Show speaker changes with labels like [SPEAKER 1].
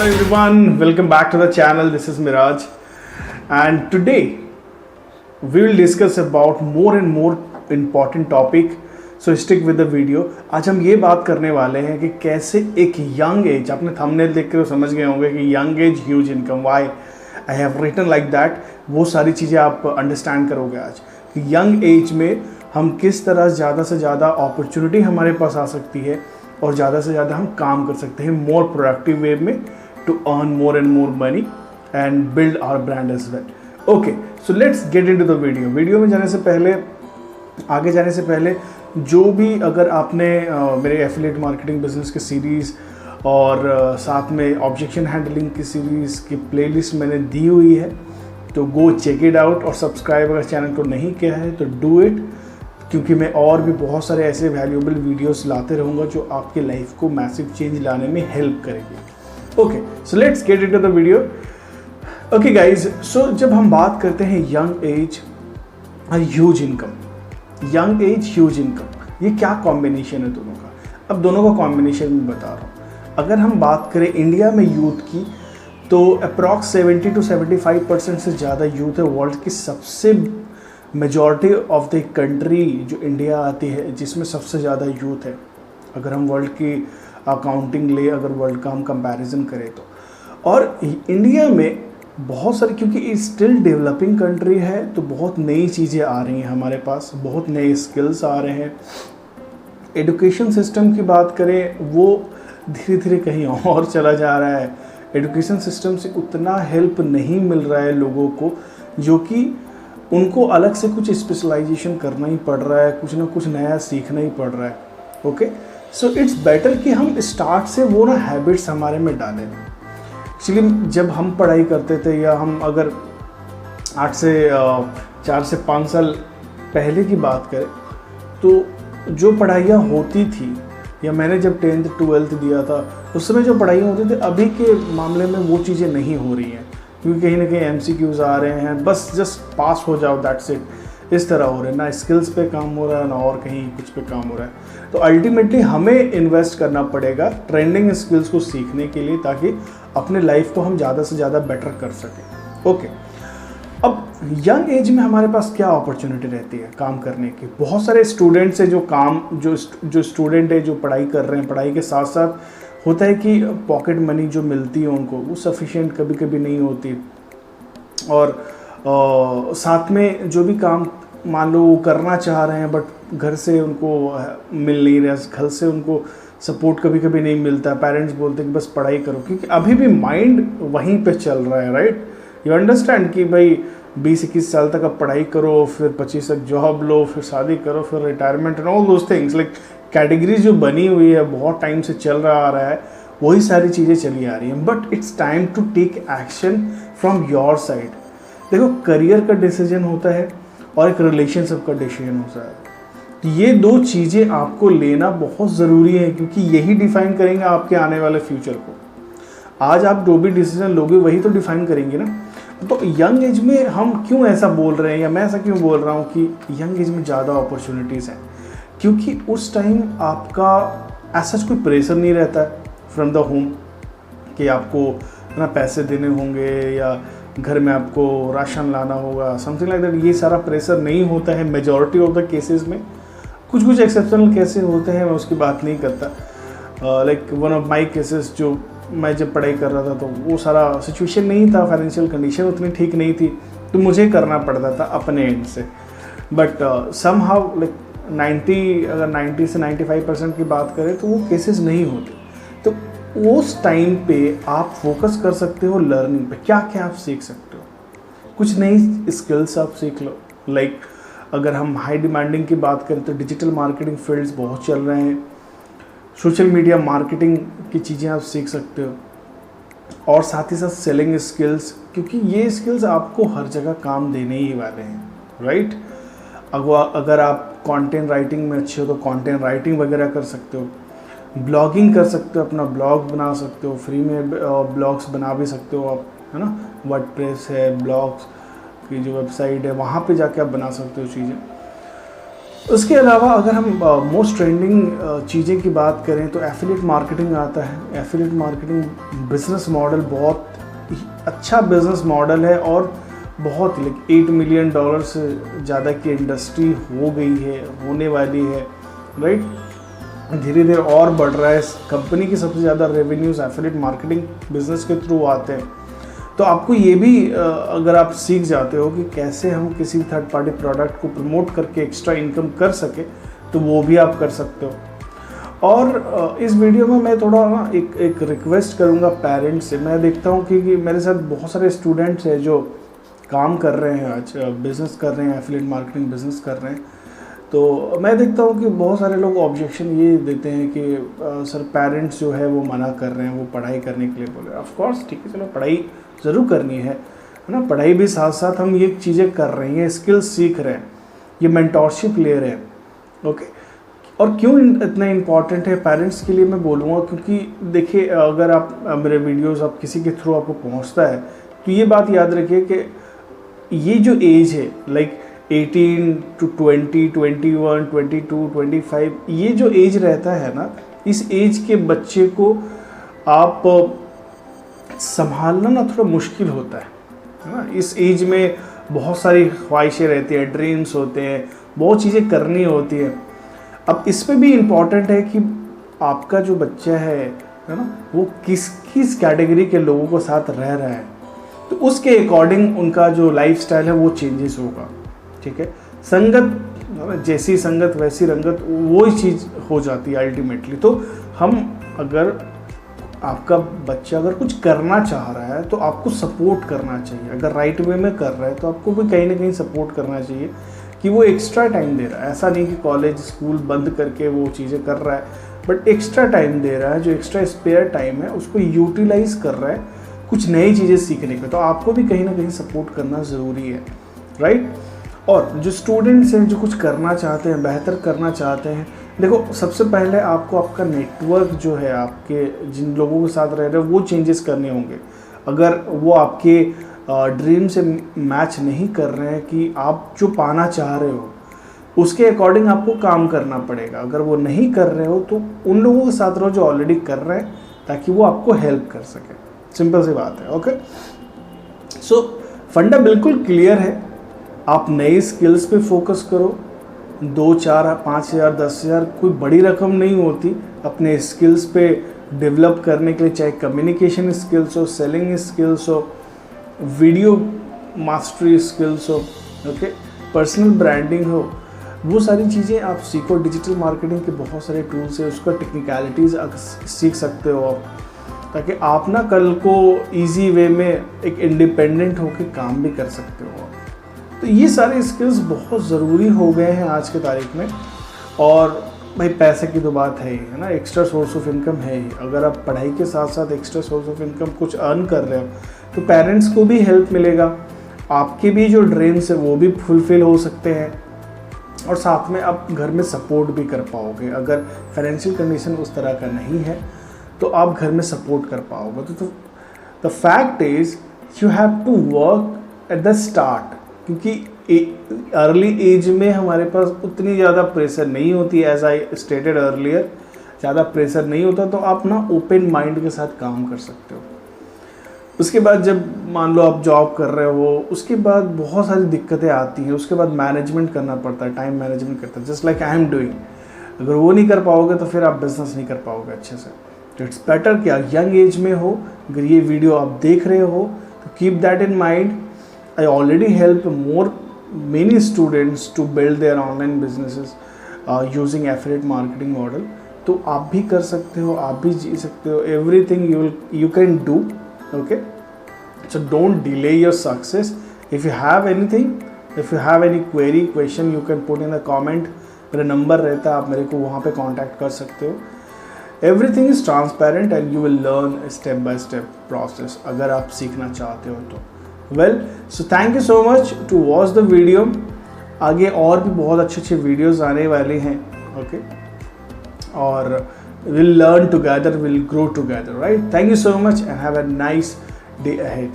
[SPEAKER 1] everyone, welcome back to the channel. This is Miraj, and today we will discuss about more and more important topic. So stick with the video. आज हम ये बात करने वाले हैं कि कैसे एक यंग एज, आपने थंबनेल देख कर समझ गए होंगे कि young age huge income, why I have written like that. वो सारी चीज़ें आप अंडरस्टैंड करोगे आज कि यंग एज में हम किस तरह ज़्यादा से ज़्यादा अपॉर्चुनिटी हमारे पास आ सकती है और ज़्यादा से ज़्यादा हम काम कर सकते हैं मोर प्रोडक्टिव वे में to earn more and more money and build our brand as well. Okay, so let's get into the video. Video में जाने से पहले, आगे जाने से पहले, जो भी अगर आपने मेरे एफिलिएट मार्केटिंग बिजनेस की सीरीज़ और साथ में ऑब्जेक्शन हैंडलिंग की सीरीज़ की प्लेलिस्ट मैंने दी हुई है, तो गो चेक इट आउट। और सब्सक्राइब अगर चैनल को नहीं किया है तो डू इट, क्योंकि मैं और भी बहुत सारे ऐसे वैल्यूएबल वीडियोस लाते रहूँगा जो आपके लाइफ को मैसिव चेंज लाने में हेल्प करेंगे। Okay, so let's get into the video. Okay guys, so जब हम बात करते हैं यंग एज और huge income, young age huge income, ये क्या कॉम्बिनेशन है दोनों का? अब दोनों का कॉम्बिनेशन मैं बता रहा हूँ। अगर हम बात करें इंडिया में यूथ की, तो अप्रॉक्स 70 to 75% से ज़्यादा यूथ है वर्ल्ड की। सबसे मेजॉरिटी ऑफ द कंट्री जो इंडिया आती है जिसमें सबसे ज़्यादा यूथ है, अगर हम वर्ल्ड की अकाउंटिंग ले, अगर वर्ल्ड का हम कंपैरिजन करें तो। और इंडिया में बहुत सारी, क्योंकि स्टिल डेवलपिंग कंट्री है, तो बहुत नई चीज़ें आ रही हैं हमारे पास, बहुत नए स्किल्स आ रहे हैं। एजुकेशन सिस्टम की बात करें, वो धीरे धीरे कहीं और चला जा रहा है। एजुकेशन सिस्टम से उतना हेल्प नहीं मिल रहा है लोगों को, जो कि उनको अलग से कुछ स्पेशलाइजेशन करना ही पड़ रहा है, कुछ ना कुछ नया सीखना ही पड़ रहा है। ओके, सो इट्स बेटर कि हम स्टार्ट से वो ना हैबिट्स हमारे में डालें। एक्चुअली जब हम पढ़ाई करते थे, या हम अगर 4 से 5 साल पहले की बात करें, तो जो पढ़ाइयाँ होती थी, या मैंने जब 10th 12th दिया था उस समय जो पढ़ाइयाँ होती थी, अभी के मामले में वो चीज़ें नहीं हो रही हैं, क्योंकि कहीं ना कहीं MCQs आ रहे हैं, बस जस्ट पास हो जाओ, दैट्स इट। इस तरह हो रहा है, ना स्किल्स पे काम हो रहा है, ना और कहीं कुछ पे काम हो रहा है। तो अल्टीमेटली हमें इन्वेस्ट करना पड़ेगा ट्रेंडिंग स्किल्स को सीखने के लिए, ताकि अपने लाइफ को हम ज़्यादा से ज़्यादा बेटर कर सकें। ओके, अब यंग एज में हमारे पास क्या अपॉर्चुनिटी रहती है काम करने की? बहुत सारे स्टूडेंट्स हैं जो स्टूडेंट है, जो पढ़ाई कर रहे हैं, पढ़ाई के साथ साथ होता है कि पॉकेट मनी जो मिलती है उनको, वो सफिशिएंट कभी कभी नहीं होती। और साथ में जो भी काम मान लो वो करना चाह रहे हैं, बट घर से उनको मिल नहीं रहा, घर से उनको सपोर्ट कभी कभी नहीं मिलता। पेरेंट्स बोलते हैं कि बस पढ़ाई करो, क्योंकि अभी भी माइंड वहीं पे चल रहा है, राइट? यू अंडरस्टैंड कि भाई 20-21 साल तक आप पढ़ाई करो, फिर 25 तक जॉब लो, फिर शादी करो, फिर retirement and all those things. Like category जो बनी हुई है, बहुत टाइम से चल रहा आ रहा है, वही सारी चीज़ें चली आ रही हैं। But it's time to take action from your side. देखो, करियर का डिसीजन होता है और एक रिलेशनशिप का डिसीजन होता है। ये दो चीज़ें आपको लेना बहुत ज़रूरी है, क्योंकि यही डिफाइन करेंगे आपके आने वाले फ्यूचर को। आज आप जो भी डिसीजन लोगे वही तो डिफाइन करेंगे ना। तो यंग एज में हम क्यों ऐसा बोल रहे हैं, या मैं ऐसा क्यों बोल रहा हूँ कि यंग एज में ज़्यादा अपॉर्चुनिटीज़ हैं? क्योंकि उस टाइम आपका ऐसा कोई प्रेशर नहीं रहता है फ्रॉम द होम कि आपको ना पैसे देने होंगे, या घर में आपको राशन लाना होगा, समथिंग लाइक दैट। ये सारा प्रेशर नहीं होता है मेजॉरिटी ऑफ द केसेस में। कुछ कुछ एक्सेप्शनल केसेस होते हैं, मैं उसकी बात नहीं करता। Like one of my cases, जो मैं जब पढ़ाई कर रहा था तो वो सारा सिचुएशन नहीं था, फाइनेंशियल कंडीशन उतनी ठीक नहीं थी, तो मुझे करना पड़ता था अपने एंड से। बट समहाउ लाइक 90 से 95% की बात करें तो वो केसेस नहीं होते। तो उस टाइम पे आप फोकस कर सकते हो लर्निंग पे। क्या क्या आप सीख सकते हो? कुछ नई स्किल्स आप सीख लो। लाइक अगर हम हाई डिमांडिंग की बात करें तो डिजिटल मार्केटिंग फील्ड्स बहुत चल रहे हैं, सोशल मीडिया मार्केटिंग की चीज़ें आप सीख सकते हो, और साथ ही साथ सेलिंग स्किल्स, क्योंकि ये स्किल्स आपको हर जगह काम देने ही वाले हैं, राइट? अगर आप कंटेंट राइटिंग में अच्छे हो तो कंटेंट राइटिंग वगैरह कर सकते हो, ब्लॉगिंग कर सकते हो, अपना ब्लॉग बना सकते हो, फ्री में ब्लॉग्स बना भी सकते हो आप, है ना? वर्डप्रेस है, ब्लॉग्स की जो वेबसाइट है, वहाँ पे जाके आप बना सकते हो चीज़ें। उसके अलावा अगर हम मोस्ट ट्रेंडिंग चीज़ें की बात करें तो एफिलिएट मार्केटिंग आता है। एफिलिएट मार्केटिंग बिजनेस मॉडल बहुत ही अच्छा बिजनेस मॉडल है और बहुत $8 मिलियन से ज़्यादा की इंडस्ट्री हो गई है, होने वाली है, राइट। धीरे धीरे और बढ़ रहा है। कंपनी की सबसे ज़्यादा रेवेन्यूज़ एफिलिएट मार्केटिंग बिजनेस के थ्रू आते हैं। तो आपको ये भी अगर आप सीख जाते हो कि कैसे हम किसी थर्ड पार्टी प्रोडक्ट को प्रमोट करके एक्स्ट्रा इनकम कर सके, तो वो भी आप कर सकते हो। और इस वीडियो में मैं थोड़ा ना एक रिक्वेस्ट करूँगा पेरेंट्स से। मैं देखता हूँ कि मेरे साथ बहुत सारे स्टूडेंट्स हैं जो काम कर रहे हैं, आज बिज़नेस कर रहे हैं, एफिलिएट मार्केटिंग बिज़नेस कर रहे हैं। तो मैं देखता हूँ कि बहुत सारे लोग ऑब्जेक्शन ये देते हैं कि सर पेरेंट्स जो है वो मना कर रहे हैं, वो पढ़ाई करने के लिए बोल रहे हैं। ऑफ कोर्स ठीक है, चलो पढ़ाई ज़रूर करनी है ना। पढ़ाई भी साथ साथ हम ये चीज़ें कर रहे हैं, स्किल्स सीख रहे हैं, ये मेंटोरशिप ले रहे हैं, ओके। और क्यों इतना इम्पॉर्टेंट है पेरेंट्स के लिए मैं बोलूँगा, क्योंकि देखिए अगर आप मेरे वीडियोस आप किसी के थ्रू आपको पहुँचता है तो ये बात याद रखिए कि ये जो एज है लाइक 18 to 20, 21, 22, 25, ये जो एज रहता है ना, इस एज के बच्चे को आप संभालना ना थोड़ा मुश्किल होता है ना। इस एज में बहुत सारी ख्वाहिशें रहती हैं, ड्रीम्स होते हैं, बहुत चीज़ें करनी होती है। अब इस पे भी इम्पॉर्टेंट है कि आपका जो बच्चा है ना, वो किस कैटेगरी के लोगों के साथ रह रहा है, तो उसके अकॉर्डिंग उनका जो लाइफस्टाइल है वो चेंजेस होगा, ठीक है। संगत, जैसी संगत वैसी रंगत, वो ही चीज़ हो जाती है अल्टीमेटली। तो हम अगर आपका बच्चा अगर कुछ करना चाह रहा है तो आपको सपोर्ट करना चाहिए। अगर राइट वे में कर रहा है तो आपको भी कहीं ना कहीं सपोर्ट करना चाहिए कि वो एक्स्ट्रा टाइम दे रहा है। ऐसा नहीं कि कॉलेज स्कूल बंद करके वो चीज़ें कर रहा है, बट एक्स्ट्रा टाइम दे रहा है, जो एक्स्ट्रा स्पेयर टाइम है उसको यूटिलाइज कर रहा है कुछ नई चीज़ें सीखने के। तो आपको भी कहीं ना कहीं सपोर्ट करना ज़रूरी है, राइट। और जो स्टूडेंट्स हैं जो कुछ करना चाहते हैं, बेहतर करना चाहते हैं, देखो सबसे पहले आपको आपका नेटवर्क जो है, आपके जिन लोगों के साथ रह रहे हो वो चेंजेस करने होंगे। अगर वो आपके ड्रीम से मैच नहीं कर रहे हैं कि आप जो पाना चाह रहे हो, उसके अकॉर्डिंग आपको काम करना पड़ेगा। अगर वो नहीं कर रहे हो तो उन लोगों के साथ रहो जो ऑलरेडी कर रहे हैं, ताकि वो आपको हेल्प कर सके। सिंपल सी बात है, ओके। सो फंडा बिल्कुल क्लियर है। आप नई स्किल्स पे फोकस करो। 2, 4, 5 हज़ार, 10 हज़ार कोई बड़ी रकम नहीं होती अपने स्किल्स पे डेवलप करने के लिए, चाहे कम्युनिकेशन स्किल्स हो, सेलिंग स्किल्स हो, वीडियो मास्टरी स्किल्स हो, ओके, पर्सनल ब्रांडिंग हो, वो सारी चीज़ें आप सीखो। डिजिटल मार्केटिंग के बहुत सारे टूल्स है, उसका टेक्निकलिटीज़ सीख सकते हो आप, ताकि आप ना कल को इजी वे में एक इंडिपेंडेंट होकर काम भी कर सकते हो आप। तो ये सारे स्किल्स बहुत ज़रूरी हो गए हैं आज के तारीख में। और भाई पैसे की तो बात है ही, है ना, एक्स्ट्रा सोर्स ऑफ इनकम है ही। अगर आप पढ़ाई के साथ साथ एक्स्ट्रा सोर्स ऑफ इनकम कुछ अर्न कर रहे हो तो पेरेंट्स को भी हेल्प मिलेगा, आपके भी जो ड्रीम्स है वो भी फुलफिल हो सकते हैं, और साथ में आप घर में सपोर्ट भी कर पाओगे। अगर फाइनेंशियल कंडीशन उस तरह का नहीं है तो आप घर में सपोर्ट कर पाओगे। तो the fact is you have to work at the start, क्योंकि अर्ली एज में हमारे पास उतनी ज़्यादा प्रेशर नहीं होती, एज आई स्टेटेड अर्लियर, ज़्यादा प्रेशर नहीं होता। तो आप ना ओपन माइंड के साथ काम कर सकते हो। उसके बाद जब मान लो आप जॉब कर रहे हो, उसके बाद बहुत सारी दिक्कतें आती हैं। उसके बाद मैनेजमेंट करना पड़ता है, टाइम मैनेजमेंट करता है, just like I am doing. अगर वो नहीं कर पाओगे तो फिर आप बिजनेस नहीं कर पाओगे अच्छे से। तो इट्स बेटर कि आप यंग एज में हो। अगर ये वीडियो आप देख रहे हो तो keep that in mind. I already help many students to build their online businesses using affiliate marketing model. तो आप भी कर सकते हो, आप भी जी सकते हो। Everything you can do, okay? So don't delay your success. If you have anything, if you have any query, question, you can put in a comment. मेरा नंबर रहता है, आप मेरे को वहाँ पे कांटेक्ट कर सकते हो। Everything is transparent and you will learn step by step process अगर आप सीखना चाहते हो तो। Well, so thank you so much to watch the video. आगे और भी बहुत अच्छे वीडियोस आने वाले हैं, ओके, और will learn together, will grow together, right. Thank you so much and have a nice day ahead.